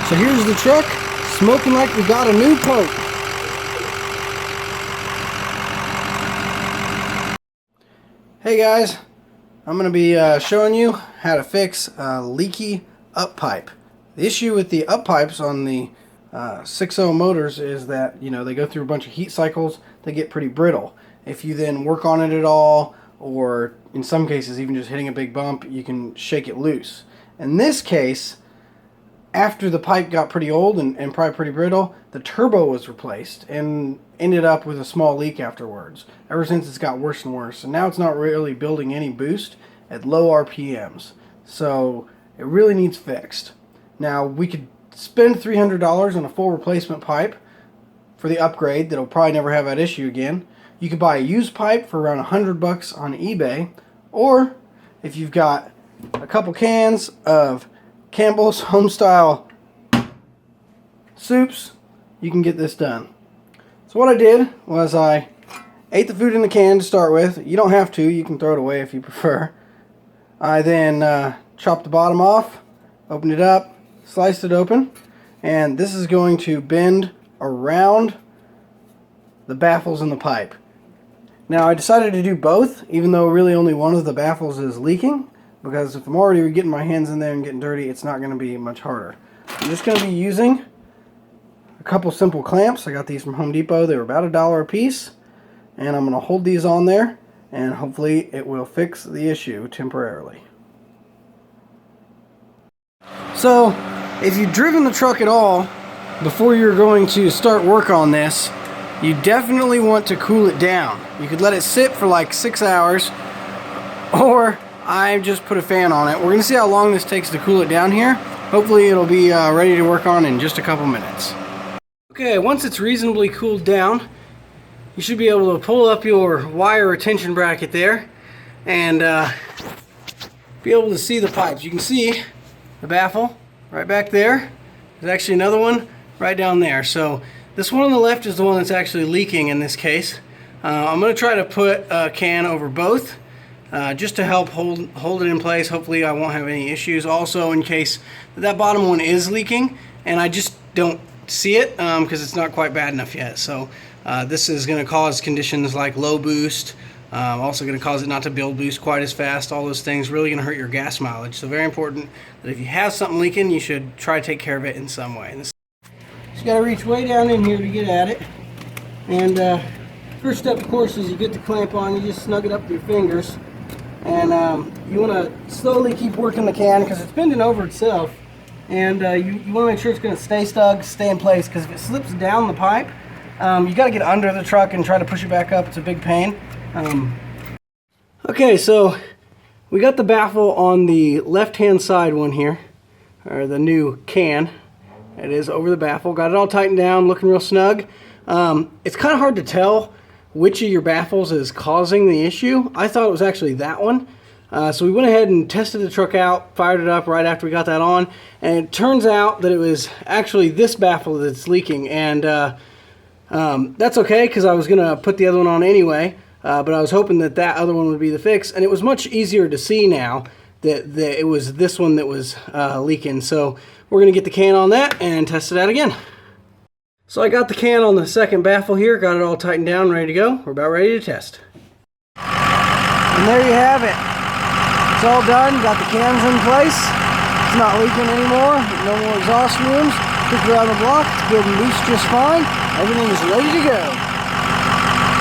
So here's the truck, smoking like we got a new pope. Hey guys, I'm going to be showing you how to fix a leaky up pipe. The issue with the up pipes on the 6.0 motors is that, you know, they go through a bunch of heat cycles, they get pretty brittle. If you then work on it at all, or in some cases even just hitting a big bump, you can shake it loose. In this case, after the pipe got pretty old and probably pretty brittle, the turbo was replaced and ended up with a small leak afterwards. Ever since, it's got worse and worse, and now it's not really building any boost at low RPMs. So it really needs fixed. Now, we could spend $300 on a full replacement pipe for the upgrade that'll probably never have that issue again. You could buy a used pipe for around $100 on eBay, or if you've got a couple cans of Campbell's Homestyle soups, you can get this done. So what I did was I ate the food in the can to start with. You don't have to, you can throw it away if you prefer. I then chopped the bottom off, opened it up, sliced it open, and this is going to bend around the baffles in the pipe. Now I decided to do both, even though really only one of the baffles is leaking, because if I'm already getting my hands in there and getting dirty, it's not going to be much harder. I'm just going to be using a couple simple clamps. I got these from Home Depot. They were about $1 a piece, and I'm going to hold these on there, and hopefully it will fix the issue temporarily. So if you've driven the truck at all before you're going to start work on this, you definitely want to cool it down. You could let it sit for like 6 hours, or I just put a fan on it. We're going to see how long this takes to cool it down here. Hopefully it'll be ready to work on in just a couple minutes. Okay, once it's reasonably cooled down, you should be able to pull up your wire retention bracket there and be able to see the pipes. You can see the baffle right back there. There's actually another one right down there. So this one on the left is the one that's actually leaking in this case. I'm going to try to put a can over both, just to help hold it in place. Hopefully I won't have any issues. Also, in case that bottom one is leaking and I just don't see it because it's not quite bad enough yet. So this is going to cause conditions like low boost, also going to cause it not to build boost quite as fast. All those things really going to hurt your gas mileage. So very important that if you have something leaking, you should try to take care of it in some way. You got to reach way down in here to get at it. And first step, of course, is you get the clamp on. You just snug it up with your fingers. And you want to slowly keep working the can because it's bending over itself, and you want to make sure it's going to stay snug, stay in place, because if it slips down the pipe, you got to get under the truck and try to push it back up. It's a big pain. Okay, so we got the baffle on the left hand side one here, or the new can. It is over the baffle. Got it all tightened down, looking real snug. It's kind of hard to tell which of your baffles is causing the issue. I thought it was actually that one. So we went ahead and tested the truck out, fired it up right after we got that on, and it turns out that it was actually this baffle that's leaking. And that's okay, because I was going to put the other one on anyway, but I was hoping that that other one would be the fix. And it was much easier to see now that it was this one that was leaking. So we're going to get the can on that and test it out again. So I got the can on the second baffle here, got it all tightened down, ready to go. We're about ready to test. And there you have it. It's all done, got the cans in place. It's not leaking anymore, no more exhaust fumes. Took it around the block, it's good and loose just fine. Everything is ready to go.